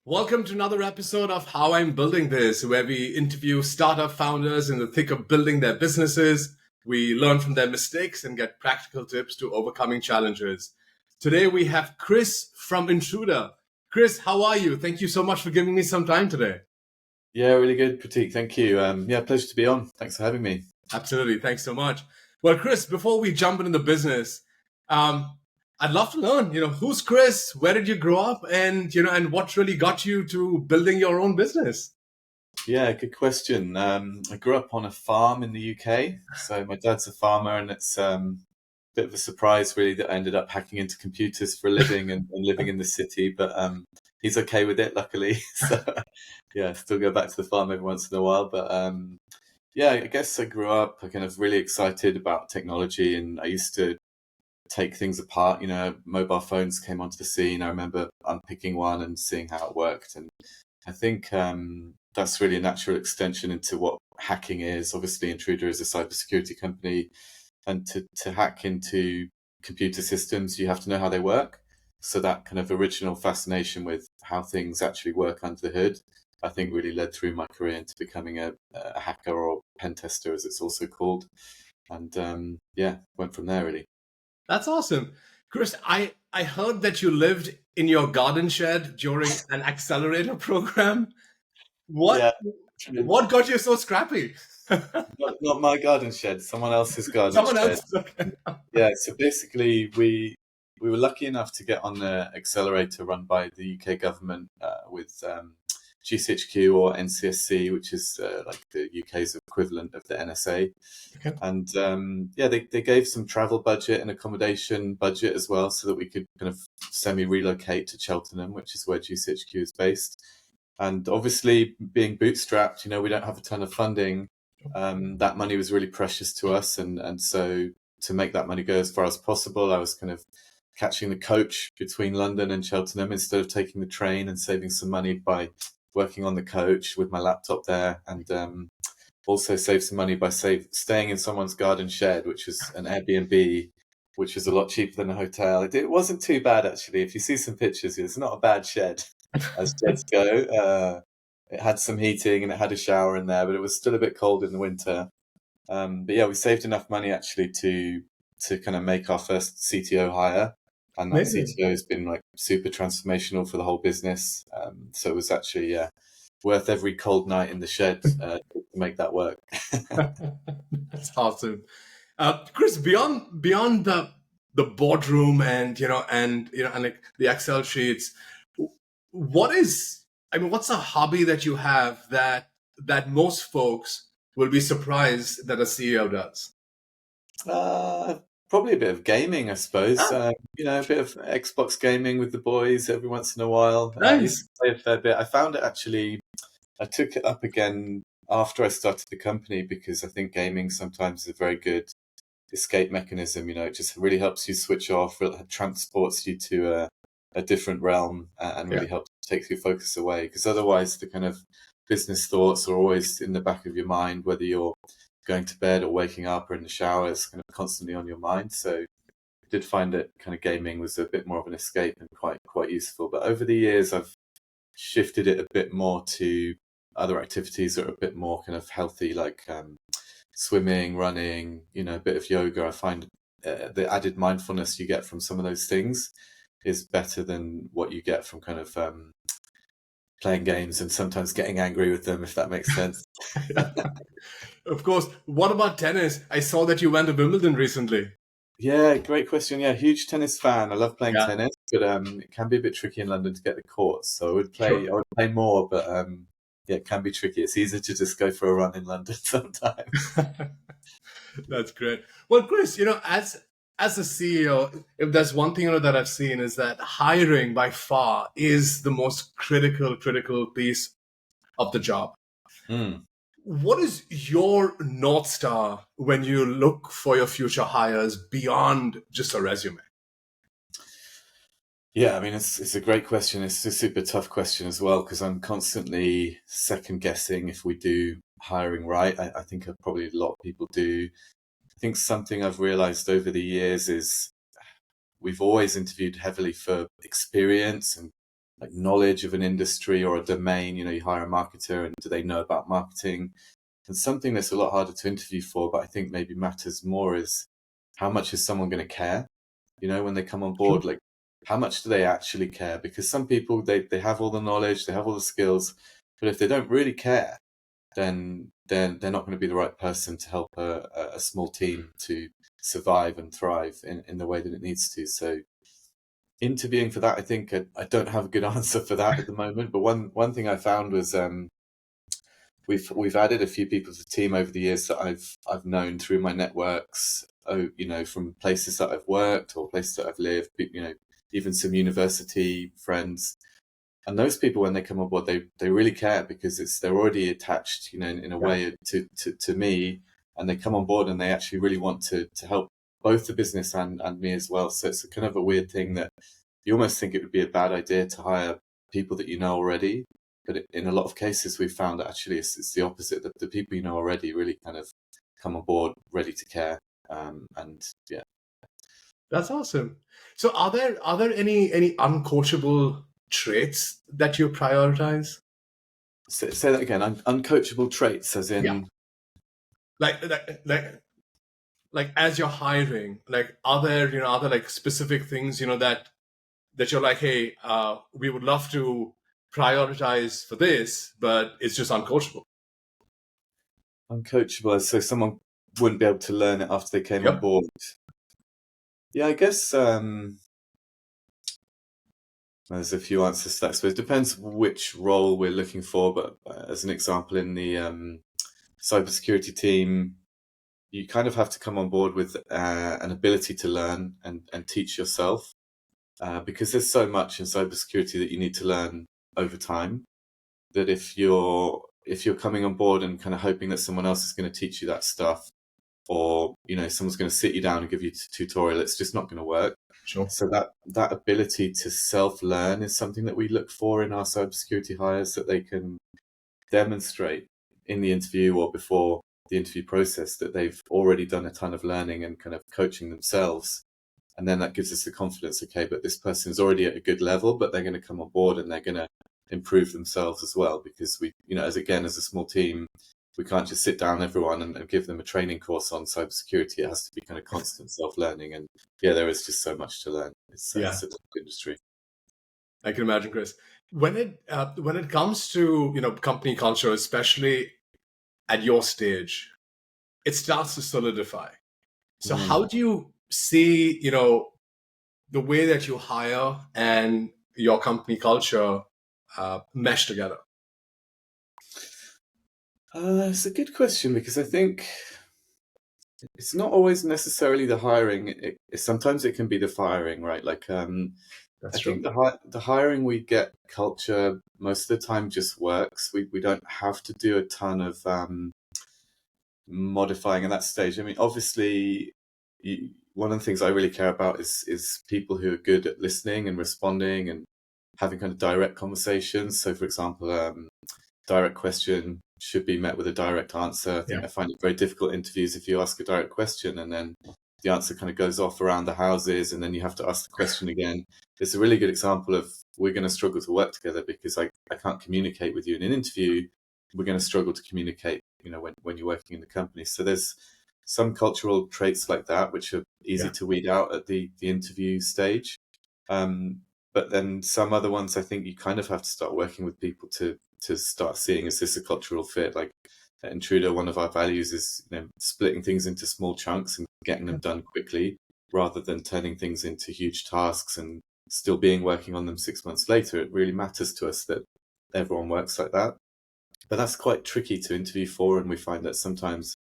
Welcome to another episode of How I'm Building This, where we interview startup founders in the thick of building their businesses. We learn from their mistakes and get practical tips to overcoming challenges. Today we have Chris from Intruder. Chris, how are you? Thank you so much for giving me some time today. Yeah, really good, Prateek. Thank you. Pleasure to be on. Thanks for having me. Absolutely. Thanks so much. Well, Chris, before we jump into the business, I'd love to learn, who's Chris? Where did you grow up? And what really got you to building your own business? Yeah, good question. I grew up on a farm in the UK. So my dad's a farmer, and it's a bit of a surprise, really, that I ended up hacking into computers for a living and living in the city. But he's okay with it, luckily. So yeah, I still go back to the farm every once in a while. But yeah, I guess I grew up kind of really excited about technology, and I used to take things apart. Mobile phones came onto the scene. I remember unpicking one and seeing how it worked. And I think that's really a natural extension into what hacking is. Obviously, Intruder is a cybersecurity company, and to hack into computer systems, you have to know how they work. So that kind of original fascination with how things actually work under the hood, I think really led through my career into becoming a hacker, or pen tester, as it's also called. And went from there, really. That's awesome. Chris, I heard that you lived in your garden shed during an accelerator program. What Yeah. what got you so scrappy? Not my garden shed, someone else's garden Someone shed. else. Okay. Yeah, so basically we were lucky enough to get on the accelerator run by the UK government with GCHQ, or NCSC, which is like the UK's equivalent of the NSA. Okay. And they gave some travel budget and accommodation budget as well, so that we could kind of semi-relocate to Cheltenham, which is where GCHQ is based. And obviously, being bootstrapped, we don't have a ton of funding. That money was really precious to us, and so to make that money go as far as possible, I was kind of catching the coach between London and Cheltenham instead of taking the train, and saving some money by working on the coach with my laptop there, and also save some money by staying in someone's garden shed, which is an Airbnb, which was a lot cheaper than a hotel. It wasn't too bad, actually. If you see some pictures, it's not a bad shed, as sheds go. It had some heating and it had a shower in there, but it was still a bit cold in the winter. But yeah, we saved enough money actually to kind of make our first CTO hire. And that Amazing. CTO has been like super transformational for the whole business. So it was actually worth every cold night in the shed to make that work. That's awesome. Chris, beyond the boardroom and like the Excel sheets, what's a hobby that you have that most folks will be surprised that a CEO does? Probably a bit of gaming, I suppose. Ah, A bit of Xbox gaming with the boys every once in a while. I used nice. to play a fair bit. I found it actually, I took it up again after I started the company, because I think gaming sometimes is a very good escape mechanism. It just really helps you switch off, it transports you to a different realm, and Yeah. really helps take your focus away. Because otherwise, the kind of business thoughts are always in the back of your mind, whether you're going to bed or waking up or in the shower. It's kind of constantly on your mind. So I did find that kind of gaming was a bit more of an escape and quite useful. But over the years, I've shifted it a bit more to other activities that are a bit more kind of healthy, like swimming, running, a bit of yoga. I find the added mindfulness you get from some of those things is better than what you get from kind of playing games and sometimes getting angry with them, if that makes sense. Of course. What about tennis? I saw that you went to Wimbledon recently. Yeah, great question. Yeah, huge tennis fan. I love playing Yeah, tennis, but it can be a bit tricky in London to get the courts. So sure. I would play more, but yeah, it can be tricky. It's easier to just go for a run in London sometimes. That's great. Well, Chris, as a CEO, if there's one thing that I've seen is that hiring by far is the most critical piece of the job. Mm. What is your North Star when you look for your future hires beyond just a resume? Yeah, I mean, it's a great question. It's a super tough question as well, because I'm constantly second guessing if we do hiring right. I think probably a lot of people do. I think something I've realized over the years is we've always interviewed heavily for experience and like knowledge of an industry or a domain. You hire a marketer, and do they know about marketing? And something that's a lot harder to interview for, but I think maybe matters more, is how much is someone going to care? When they come on board, True. like how much do they actually care? Because some people, they have all the knowledge, they have all the skills, but if they don't really care, then they're not going to be the right person to help a small team to survive and thrive in the way that it needs to. So interviewing for that, I think I don't have a good answer for that at the moment. But one thing I found was we've added a few people to the team over the years that I've known through my networks. From places that I've worked or places that I've lived. Even some university friends. And those people, when they come on board, they really care, because they're already attached, in a way to me, and they come on board and they actually really want to help both the business and me as well. So it's a kind of a weird thing that you almost think it would be a bad idea to hire people that you know already. But in a lot of cases, we've found that actually it's the opposite. That the people you know already really kind of come on board ready to care. And yeah. That's awesome. So are there any uncoachable traits that you prioritize? Say that again. Uncoachable traits, as Yeah. in. Like as you're hiring, like are there like specific things that you're like, hey, we would love to prioritize for this, but it's just uncoachable. Uncoachable, so someone wouldn't be able to learn it after they came on Yep. board. Yeah, I guess there's a few answers to that. So it depends which role we're looking for. But as an example, in the cybersecurity team, you kind of have to come on board with an ability to learn and teach yourself, because there's so much in cybersecurity that you need to learn over time. That if you're coming on board and kind of hoping that someone else is going to teach you that stuff, or someone's going to sit you down and give you a tutorial, it's just not going to work. Sure. So that ability to self-learn is something that we look for in our cybersecurity hires, that they can demonstrate in the interview or before the interview process that they've already done a ton of learning and kind of coaching themselves. And then that gives us the confidence, okay, but this person is already at a good level, but they're going to come on board and they're going to improve themselves as well, because we, as a small team, we can't just sit down everyone and give them a training course on cybersecurity. It has to be kind of constant self-learning. And yeah, there is just so much to learn. It's a tough industry. I can imagine, Chris. When it comes to company culture, especially at your stage, it starts to solidify. So how do you see the way that you hire and your company culture mesh together? It's a good question, because I think it's not always necessarily the hiring. Sometimes it can be the firing, right? Like, That's I true. think the hiring we get culture most of the time just works. We don't have to do a ton of modifying at that stage. I mean, obviously, one of the things I really care about is people who are good at listening and responding and having kind of direct conversations. So, for example, direct question should be met with a direct answer. I think I find it very difficult in interviews if you ask a direct question and then the answer kind of goes off around the houses and then you have to ask the question again. It's a really good example of we're going to struggle to work together because I can't communicate with you in an interview. We're going to struggle to communicate, when you're working in the company. So there's some cultural traits like that, which are easy to weed out at the interview stage. But then some other ones, I think you kind of have to start working with people to start seeing, is this a cultural fit? Like at Intruder, one of our values is splitting things into small chunks and getting them done quickly, rather than turning things into huge tasks and still working on them 6 months later. It really matters to us that everyone works like that. But that's quite tricky to interview for, and we find that sometimes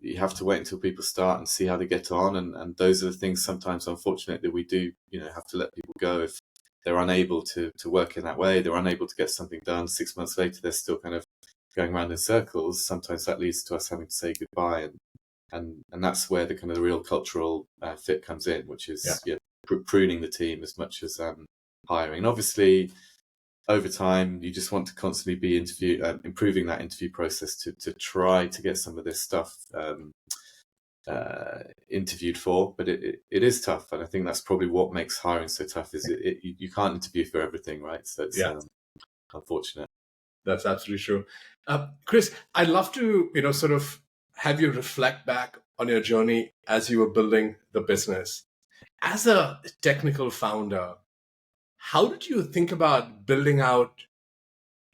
you have to wait until people start and see how they get on, and those are the things sometimes, unfortunately, we do have to let people go if they're unable to work in that way. They're unable to get something done. 6 months later, they're still kind of going around in circles. Sometimes that leads to us having to say goodbye, and that's where the kind of the real cultural fit comes in, which is pruning the team as much as hiring. And obviously, over time, you just want to constantly be improving that interview process to try to get some of this stuff interviewed for, but it is tough, and I think that's probably what makes hiring so tough. Is you can't interview for everything, right? So it's unfortunate. That's absolutely true. Chris, I'd love to, sort of have you reflect back on your journey as you were building the business. As a technical founder, how did you think about building out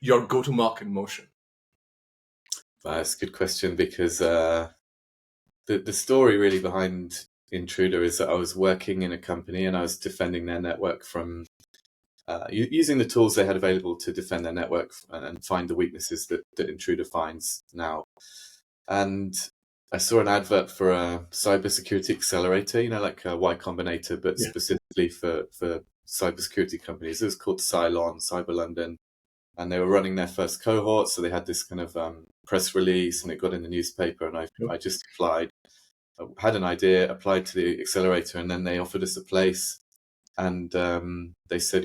your go-to-market motion? That's a good question, because the story really behind Intruder is that I was working in a company and I was defending their network from using the tools they had available to defend their network and find the weaknesses that Intruder finds now. And I saw an advert for a cybersecurity accelerator, like a Y Combinator, but specifically for cybersecurity companies. It was called Cylon, Cyber London, and they were running their first cohort. So they had this kind of press release, and it got in the newspaper, and I just applied. I had an idea, applied to the accelerator, and then they offered us a place. And they said,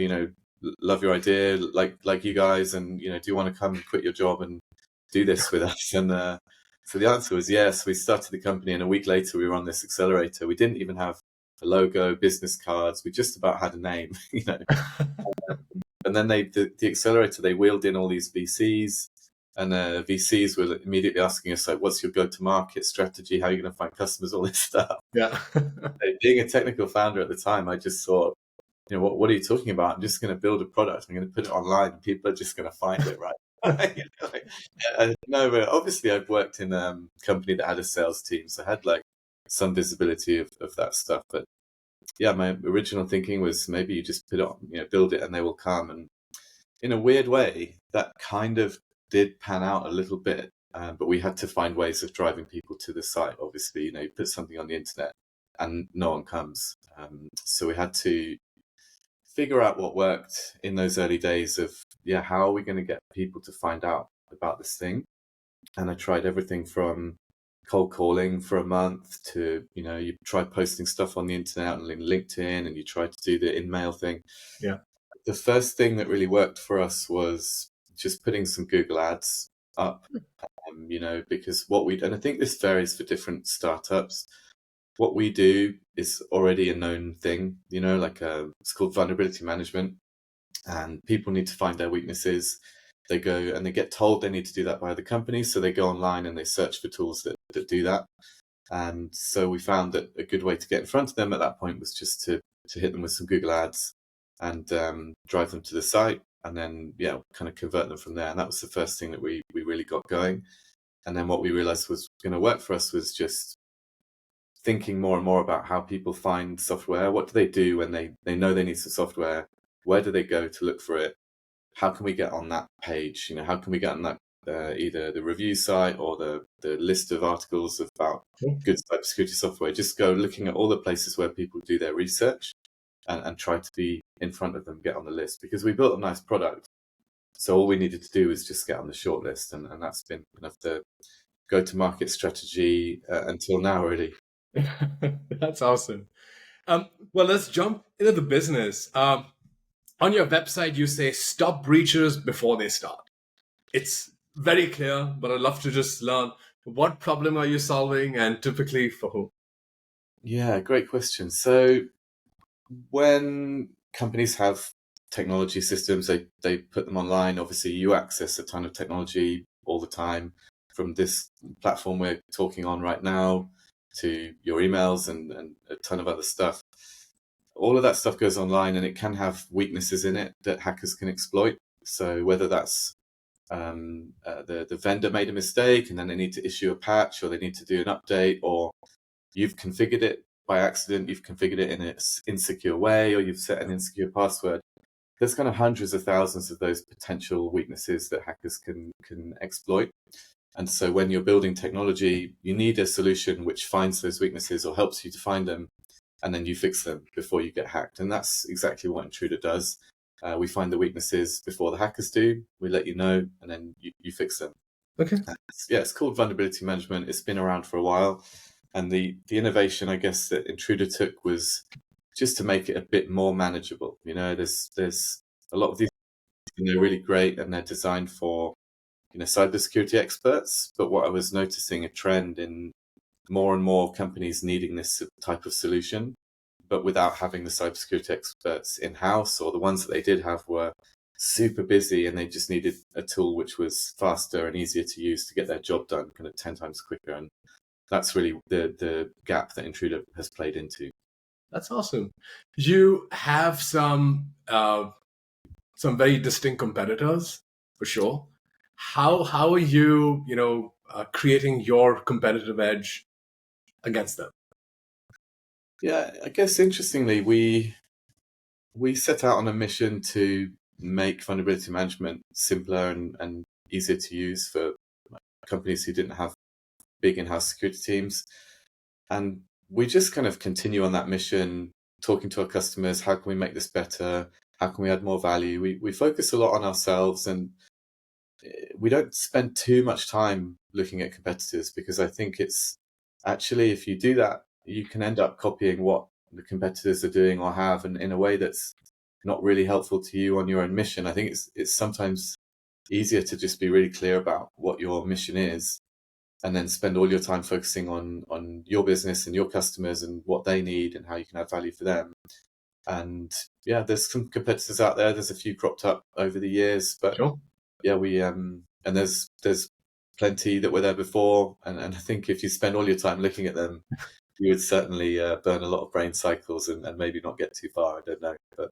love your idea, like you guys, and do you want to come and quit your job and do this with us? And so the answer was yes. We started the company, and a week later we were on this accelerator. We didn't even have a logo, business cards. We just about had a name, And then the accelerator, they wheeled in all these VCs, and VCs were immediately asking us, like, what's your go-to-market strategy? How are you going to find customers? All this stuff. Yeah. Being a technical founder at the time, I just thought, what are you talking about? I'm just going to build a product. I'm going to put it online, and people are just going to find it, right? No, but obviously I've worked in a company that had a sales team, so I had like some visibility of that stuff. But yeah, my original thinking was maybe you just put it on, build it and they will come. And in a weird way, that kind of did pan out a little bit. But we had to find ways of driving people to the site. Obviously, you put something on the internet and no one comes. So we had to figure out what worked in those early days of, how are we going to get people to find out about this thing? And I tried everything from cold calling for a month to, you try posting stuff on the internet and LinkedIn, and you try to do the in-mail thing. Yeah. The first thing that really worked for us was just putting some Google ads up, because and I think this varies for different startups. What we do is already a known thing, it's called vulnerability management, and people need to find their weaknesses. They go and they get told they need to do that by the company, so they go online and they search for tools that do that. And so we found that a good way to get in front of them at that point was just to hit them with some Google ads and drive them to the site, and then kind of convert them from there. And that was the first thing that we really got going. And then what we realized was going to work for us was just thinking more and more about how people find software. What do they do when they know they need some software? Where do they go to look for it? How can we get on that page? How can we get on that either the review site or the list of articles about good cybersecurity software? Just go looking at all the places where people do their research and try to be in front of them, get on the list, because we built a nice product. So all we needed to do was just get on the short list, and that's been kind of the go-to-market strategy until now, really. That's awesome. Well, let's jump into the business. On your website, you say stop breachers before they start. It's very clear, but I'd love to just learn, what problem are you solving, and typically for who? Yeah, great question. So when companies have technology systems, they put them online. Obviously, you access a ton of technology all the time, from this platform we're talking on right now to your emails and a ton of other stuff. All of that stuff goes online, and it can have weaknesses in it that hackers can exploit. So whether that's the vendor made a mistake and then they need to issue a patch, or they need to do an update, or you've configured it by accident, you've configured it in an insecure way, or you've set an insecure password. There's kind of hundreds of thousands of those potential weaknesses that hackers can exploit. And so when you're building technology, you need a solution which finds those weaknesses or helps you to find them, and then you fix them before you get hacked. And that's exactly what Intruder does. We find the weaknesses before the hackers do. We let you know, and then you fix them. Okay. It's called vulnerability management. It's been around for a while. And the innovation, I guess, that Intruder took was just to make it a bit more manageable. There's a lot of these, and they're really great, and they're designed for cybersecurity experts. But what I was noticing a trend in more and more companies needing this type of solution, but without having the cybersecurity experts in-house, or the ones that they did have were super busy and they just needed a tool which was faster and easier to use to get their job done kind of 10 times quicker. And that's really the gap that Intruder has played into. That's awesome. You have some very distinct competitors, for sure. How are you, creating your competitive edge against them? Yeah, I guess interestingly, we set out on a mission to make vulnerability management simpler and easier to use for companies who didn't have big in-house security teams. And we just kind of continue on that mission, talking to our customers. How can we make this better? How can we add more value? We focus a lot on ourselves, and we don't spend too much time looking at competitors, because I think it's actually, if you do that, you can end up copying what the competitors are doing or have, and in a way that's not really helpful to you on your own mission. I think it's sometimes easier to just be really clear about what your mission is, and then spend all your time focusing on your business and your customers and what they need and how you can add value for them. And yeah, there's some competitors out there. There's a few cropped up over the years, but Sure. yeah, we and there's plenty that were there before. And I think if you spend all your time looking at them, you would certainly burn a lot of brain cycles and maybe not get too far. I don't know, but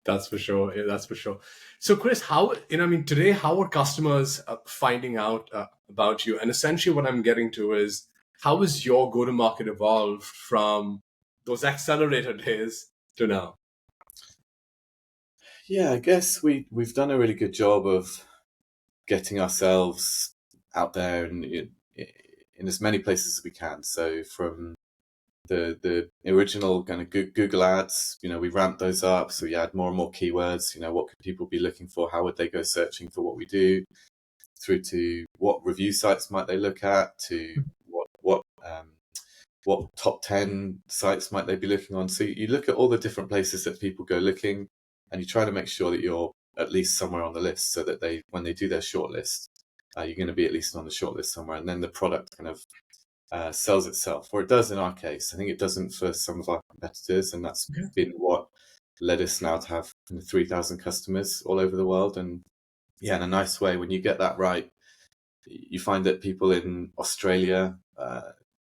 That's for sure. Yeah, that's for sure. So, Chris, today, how are customers finding out about you? And essentially, what I'm getting to is, how has your go-to-market evolved from those accelerator days to now? yeah, I guess we've done a really good job of getting ourselves out there and in as many places as we can. So from the original kind of Google ads, we ramped those up. So we add more and more keywords. What could people be looking for? How would they go searching for what we do? Through to what review sites might they look at? To what top 10 sites might they be looking on? So you look at all the different places that people go looking, and you try to make sure that you're at least somewhere on the list, so that when they do their shortlist, you're going to be at least on the shortlist somewhere, and then the product kind of sells itself, or it does in our case. I think it doesn't for some of our competitors, and that's been what led us now to have 3,000 customers all over the world. And yeah, in a nice way, when you get that right, you find that people in Australia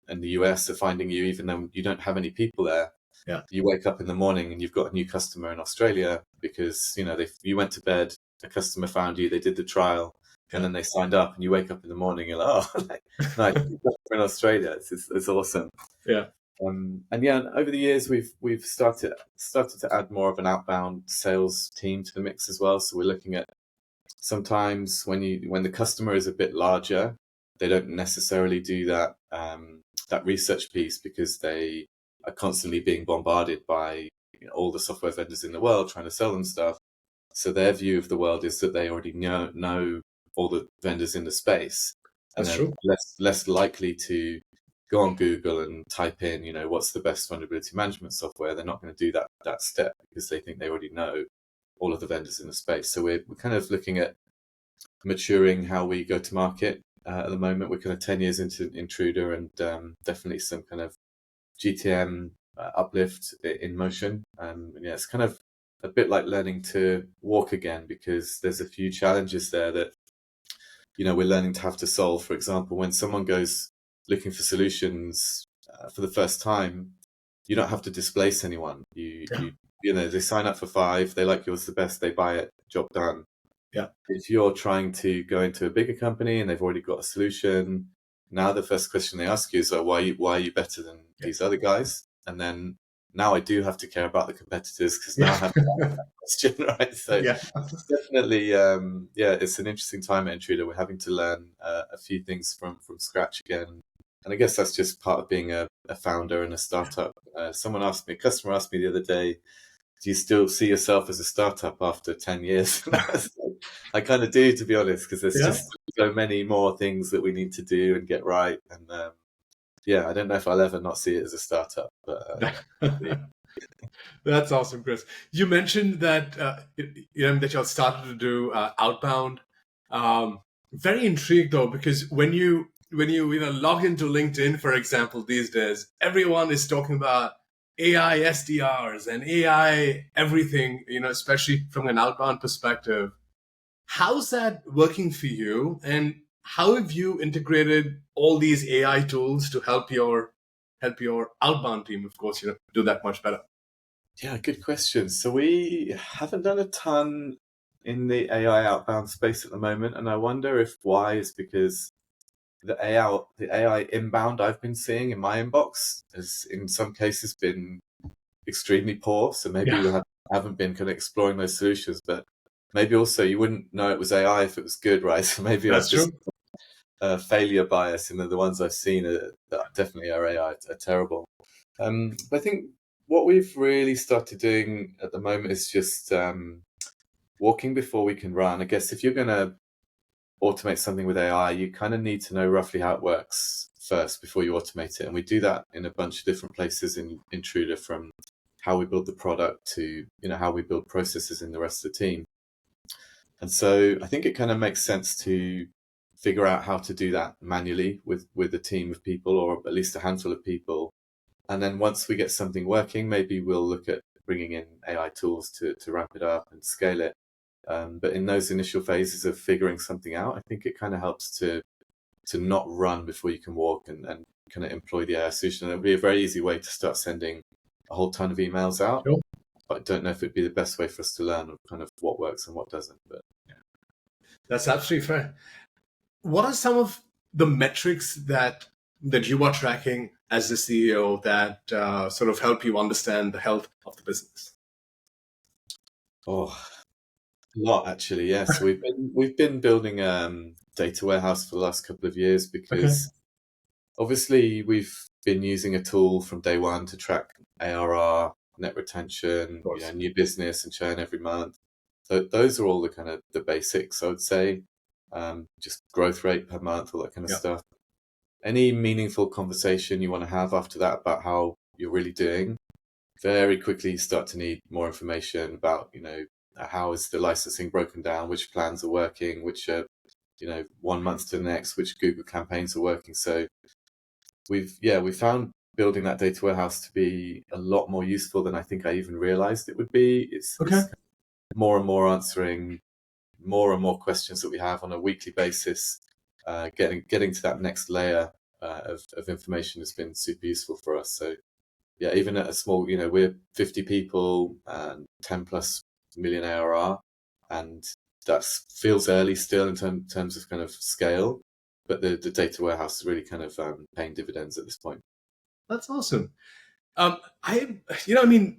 and the US are finding you, even though you don't have any people there. Yeah. You wake up in the morning and you've got a new customer in Australia because you went to bed, a customer found you, they did the trial, and then they signed up, and you wake up in the morning and nice, we're in Australia. It's awesome. Yeah. And yeah, over the years we've started to add more of an outbound sales team to the mix as well. So we're looking at, sometimes when the customer is a bit larger, they don't necessarily do that research piece, because they are constantly being bombarded by all the software vendors in the world trying to sell them stuff. So their view of the world is that they already know all the vendors in the space, and That's they're true. less likely to go on Google and type in, what's the best vulnerability management software. They're not going to do that step, because they think they already know all of the vendors in the space. So we're kind of looking at maturing how we go to market. At the moment, we're kind of 10 years into Intruder, and definitely some kind of GTM uplift in motion. And yeah, it's kind of a bit like learning to walk again, because there's a few challenges there that we're learning to have to solve. For example, when someone goes looking for solutions for the first time, you don't have to displace anyone. They sign up for 5, they like yours the best, they buy it, job done. Yeah. If you're trying to go into a bigger company and they've already got a solution, now the first question they ask you is, why are you better than these other guys? And then now I do have to care about the competitors, because now I have to ask that question, right? So definitely, it's an interesting time at Intruder. We're having to learn a few things from scratch again. And I guess that's just part of being a founder and a startup. A customer asked me the other day, do you still see yourself as a startup after 10 years? I kind of do, to be honest, because there's just so many more things that we need to do and get right. And I don't know if I'll ever not see it as a startup. But That's awesome, Chris. You mentioned that that y'all started to do outbound. Very intrigued though, because when you when you log into LinkedIn, for example, these days, everyone is talking about AI SDRs and AI everything, especially from an outbound perspective. How's that working for you? And how have you integrated all these AI tools to help your outbound team, of course, do that much better? Yeah, good question. So we haven't done a ton in the AI outbound space at the moment, and I wonder if why is because the AI inbound I've been seeing in my inbox has in some cases been extremely poor. So maybe Yeah, haven't been kind of exploring those solutions, but maybe also you wouldn't know it was AI if it was good, right? So maybe I've that's just true. failure bias, and the ones I've seen that definitely are AI are terrible. But I think what we've really started doing at the moment is just walking before we can run. I guess if you're going to automate something with AI, you kind of need to know roughly how it works first before you automate it. And we do that in a bunch of different places in Intruder, from how we build the product to how we build processes in the rest of the team. And so I think it kind of makes sense to figure out how to do that manually with a team of people, or at least a handful of people. And then once we get something working, maybe we'll look at bringing in AI tools to ramp it up and scale it. But in those initial phases of figuring something out, I think it kind of helps to not run before you can walk, and kind of employ the AI solution. And it'll be a very easy way to start sending a whole ton of emails out. Sure. But I don't know if it'd be the best way for us to learn kind of what works and what doesn't. But That's absolutely fair. What are some of the metrics that you are tracking as the CEO that sort of help you understand the health of the business? oh, a lot actually. Yes, we've been building data warehouse for the last couple of years Okay. because obviously we've been using a tool from day one to track ARR, net retention, Of course. new business and churn every month. So those are all the kind of the basics, I would say. Just growth rate per month, all that kind of Yeah. stuff. Any meaningful conversation you want to have after that about how you're really doing, very quickly you start to need more information about, how is the licensing broken down, which plans are working, which are, 1 month to the next, which Google campaigns are working. So we found building that data warehouse to be a lot more useful than I think I even realized it would be. Okay. It's more and more answering more and more questions that we have on a weekly basis. Getting to that next layer of information has been super useful for us. So yeah, even at a small, we're 50 people and 10 plus million ARR, and that feels early still in terms of kind of scale, but the data warehouse is really kind of paying dividends at this point. That's awesome. I mean,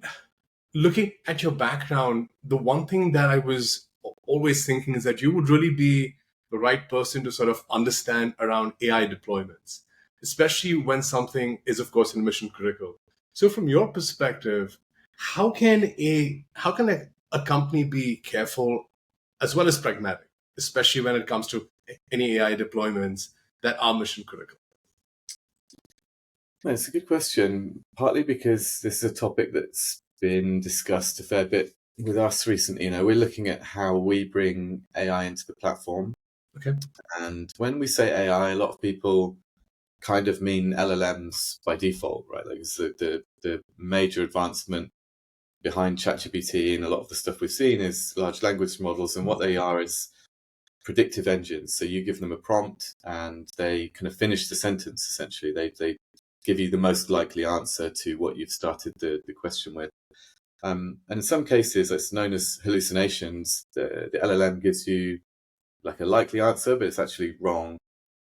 looking at your background, the one thing that I was always thinking is that you would really be the right person to sort of understand around AI deployments, especially when something is, of course, in mission critical. So, from your perspective, how can a company be careful as well as pragmatic, especially when it comes to any AI deployments that are mission critical? It's a good question, partly because this is a topic that's been discussed a fair bit with us recently. We're looking at how we bring AI into the platform. Okay. And when we say AI, a lot of people kind of mean LLMs by default, right? Like it's the major advancement behind ChatGPT and a lot of the stuff we've seen is large language models, and what they are is predictive engines. So you give them a prompt and they kind of finish the sentence essentially. They give you the most likely answer to what you've started the question with. And in some cases, it's known as hallucinations. The LLM gives you like a likely answer, but it's actually wrong.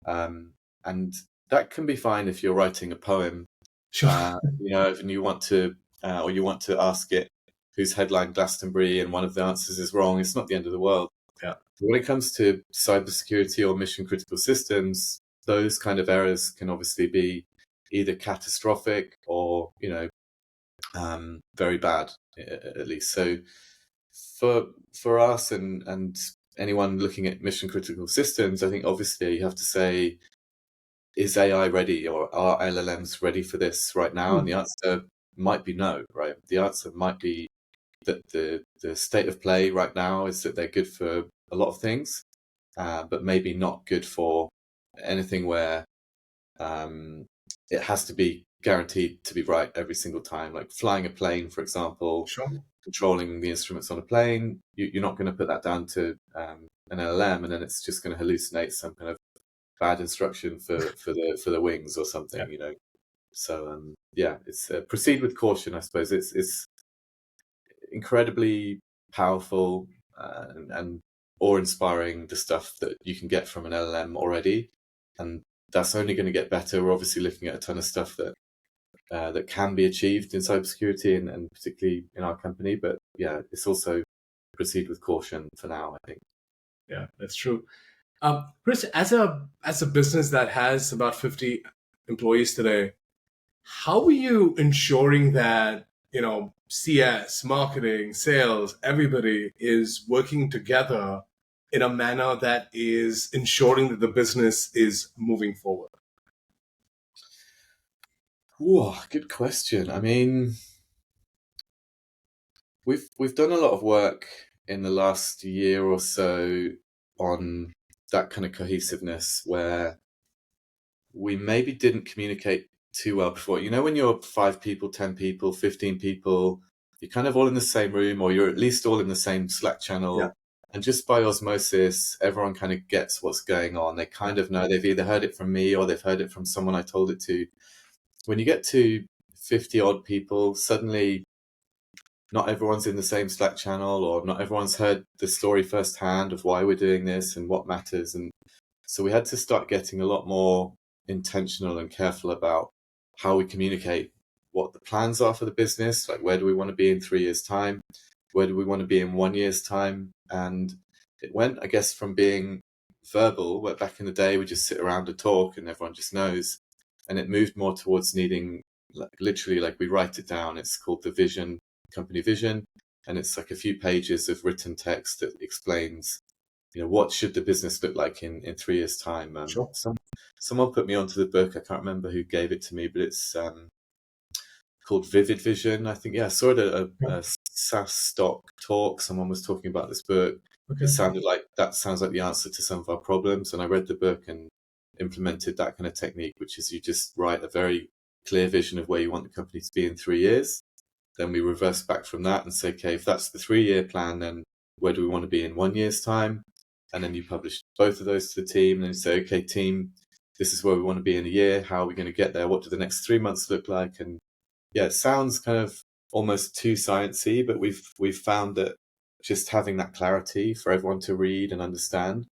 And that can be fine if you're writing a poem, Sure. and you want to, or you want to ask it who's headlined Glastonbury, and one of the answers is wrong. It's not the end of the world. Yeah. When it comes to cybersecurity or mission critical systems, those kind of errors can obviously be either catastrophic or, very bad, at least. So for us and anyone looking at mission critical systems, I think obviously you have to say, is AI ready, or are LLMs ready for this right now? And the answer might be no, right? The answer might be that the state of play right now is that they're good for a lot of things, but maybe not good for anything where it has to be guaranteed to be right every single time. Like flying a plane, for example, Sure. controlling the instruments on a plane, you're not going to put that down to an LLM, and then it's just going to hallucinate some kind of bad instruction for the wings or something, Yeah. So yeah, it's proceed with caution. I suppose it's incredibly powerful and awe-inspiring, the stuff that you can get from an LLM already, and that's only going to get better. We're obviously looking at a ton of stuff that can be achieved in cybersecurity and particularly in our company. But yeah, it's also proceed with caution for now, I think. Yeah, that's true. Chris, as a business that has about 50 employees today, how are you ensuring that, CS, marketing, sales, everybody is working together in a manner that is ensuring that the business is moving forward? Ooh, good question. I mean, we've done a lot of work in the last year or so on that kind of cohesiveness where we maybe didn't communicate too well before. When you're 5 people, 10 people, 15 people, you're kind of all in the same room, or you're at least all in the same Slack channel. Yeah. And just by osmosis, everyone kind of gets what's going on. They kind of know, they've either heard it from me or they've heard it from someone I told it to. When you get to 50 odd people, suddenly not everyone's in the same Slack channel, or not everyone's heard the story firsthand of why we're doing this and what matters. And so we had to start getting a lot more intentional and careful about how we communicate what the plans are for the business. Like, where do we want to be in 3 years' time? Where do we want to be in 1 year's time? And it went, I guess, from being verbal, where back in the day we just sit around and talk and everyone just knows, and it moved more towards needing, literally, like, we write it down. It's called the vision, company vision, and it's like a few pages of written text that explains, what should the business look like in 3 years' time. Sure. Someone put me onto the book. I can't remember who gave it to me, but it's called Vivid Vision, I think. Yeah, I saw it at a SaaS stock talk. Someone was talking about this book. Okay. It sounded like the answer to some of our problems, and I read the book and implemented that kind of technique, which is you just write a very clear vision of where you want the company to be in 3 years. Then we reverse back from that and say, okay, if that's the 3-year plan, then where do we want to be in 1 year's time? And then you publish both of those to the team, and then you say, okay, team, this is where we want to be in a year. How are we going to get there? What do the next 3 months look like? And yeah, it sounds kind of almost too sciencey, but we've found that just having that clarity for everyone to read and understand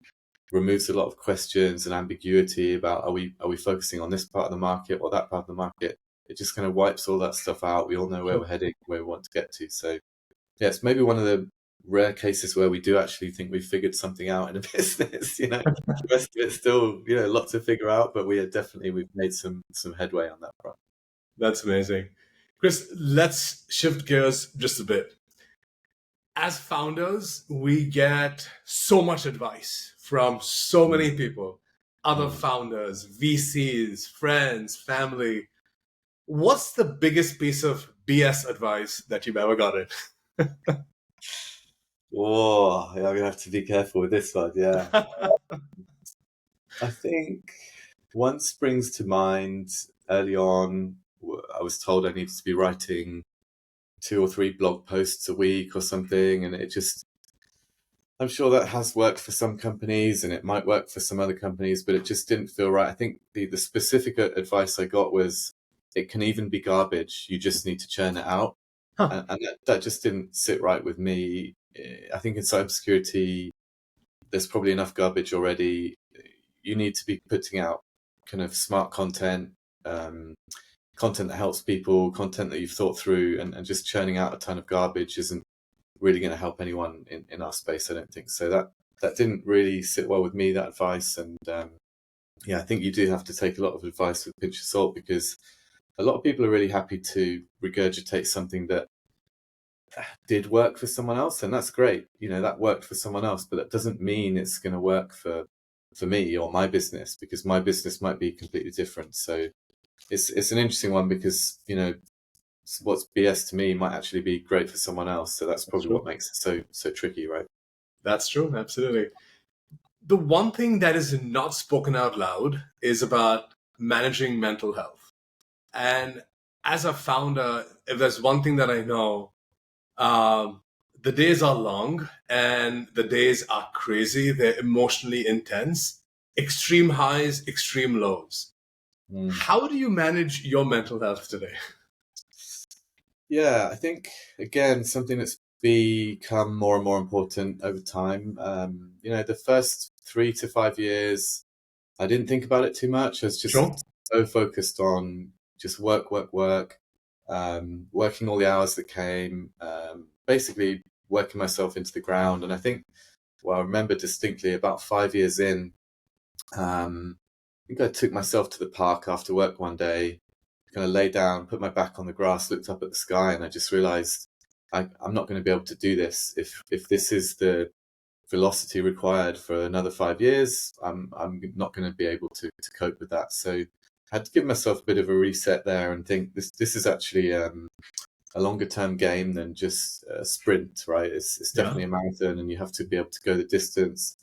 removes a lot of questions and ambiguity about are we focusing on this part of the market or that part of the market. It just kind of wipes all that stuff out. We all know where we're heading, where we want to get to. So yeah, it's maybe one of the rare cases where we do actually think we've figured something out in a business. The rest of it's still, lots to figure out, but we've made some headway on that front. That's amazing. Chris, let's shift gears just a bit. As founders, we get so much advice from so many people, other founders, VCs, friends, family. What's the biggest piece of BS advice that you've ever gotten? Oh, I'm going to have to be careful with this one, yeah. I think one springs to mind early on. I was told I needed to be writing 2 or 3 blog posts a week or something, and I'm sure that has worked for some companies and it might work for some other companies, but it just didn't feel right. I think the specific advice I got was, it can even be garbage. You just need to churn it out. Huh. And that just didn't sit right with me. I think in cybersecurity, there's probably enough garbage already. You need to be putting out kind of smart content, content that helps people, content that you've thought through, and just churning out a ton of garbage isn't really going to help anyone in our space, I don't think. So that didn't really sit well with me, that advice. And yeah, I think you do have to take a lot of advice with a pinch of salt, because a lot of people are really happy to regurgitate something that did work for someone else, and that's great. That worked for someone else, but that doesn't mean it's going to work for me or my business, because my business might be completely different. So it's an interesting one, because what's BS to me might actually be great for someone else. So that's probably what makes it so tricky, right? That's true, absolutely. The one thing that is not spoken out loud is about managing mental health. And as a founder, if there's one thing that I know, the days are long and the days are crazy. They're emotionally intense, extreme highs, extreme lows. How do you manage your mental health today? Yeah, I think, again, something that's become more and more important over time. The first 3 to 5 years, I didn't think about it too much. I was just Sure. so focused on just work, working all the hours that came, basically working myself into the ground. And I think, I remember distinctly about 5 years in, I think I took myself to the park after work one day, kind of lay down, put my back on the grass, looked up at the sky, and I just realized I'm not going to be able to do this. If this is the velocity required for another 5 years, I'm not going to be able to cope with that. So I had to give myself a bit of a reset there and think this is actually a longer term game than just a sprint, right? It's definitely a marathon, and you have to be able to go the distance.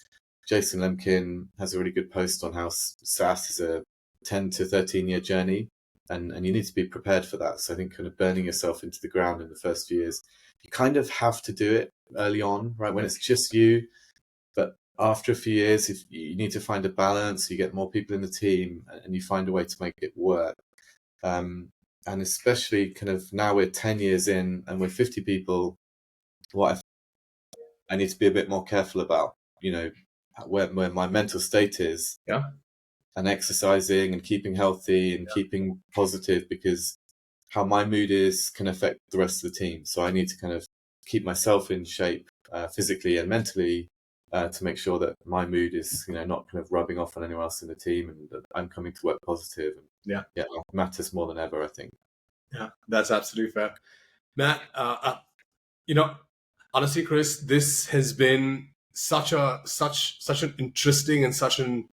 Jason Lemkin has a really good post on how SaaS is a 10 to 13 year journey, and you need to be prepared for that. So I think kind of burning yourself into the ground in the first few years, you kind of have to do it early on, right? When it's just you. But after a few years, if you need to find a balance, you get more people in the team and you find a way to make it work. And especially kind of now we're 10 years in and we're 50 people, what I need to be a bit more careful about, where my mental state is, and exercising and keeping healthy and keeping positive, because how my mood is can affect the rest of the team. So I need to kind of keep myself in shape physically and mentally to make sure that my mood is, not kind of rubbing off on anyone else in the team, and that I'm coming to work positive. And it matters more than ever, I think. Yeah, that's absolutely fair. Matt, honestly, Chris, this has been such an interesting and such an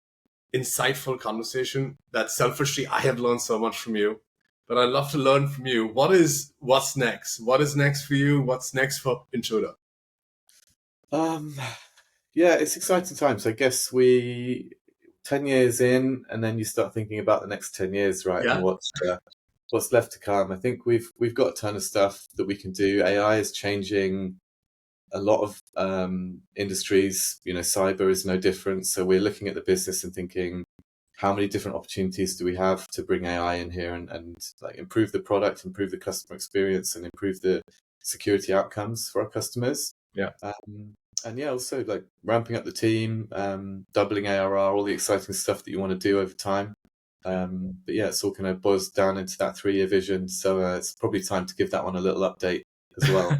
insightful conversation that selfishly I have learned so much from you. But I'd love to learn from you. What's next? What is next for you? What's next for Intruder? Yeah, it's exciting times. I guess 10 years in, and then you start thinking about the next 10 years, right? Yeah. And what's left to come. I think we've got a ton of stuff that we can do. AI is changing a lot of industries. Cyber is no different. So we're looking at the business and thinking, how many different opportunities do we have to bring AI in here and like improve the product, improve the customer experience, and improve the security outcomes for our customers. And also like ramping up the team, doubling ARR, all the exciting stuff that you want to do over time. But yeah, it's all kind of boils down into that 3-year vision. So it's probably time to give that one a little update as well.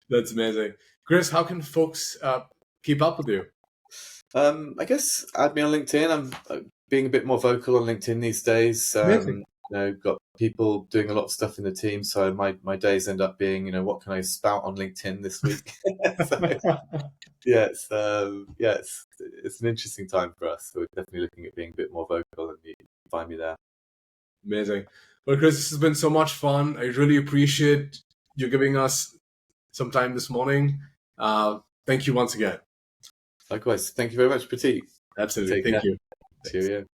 That's amazing. Chris, how can folks keep up with you? I guess add me on LinkedIn. I'm being a bit more vocal on LinkedIn these days. Got people doing a lot of stuff in the team, so my days end up being, what can I spout on LinkedIn this week? It's an interesting time for us. So we're definitely looking at being a bit more vocal, and you can find me there. Amazing. Well, Chris, this has been so much fun. I really appreciate you giving us some time this morning. Thank you once again. Likewise. Thank you very much, Prateek. Absolutely. Thank you. Cheerio.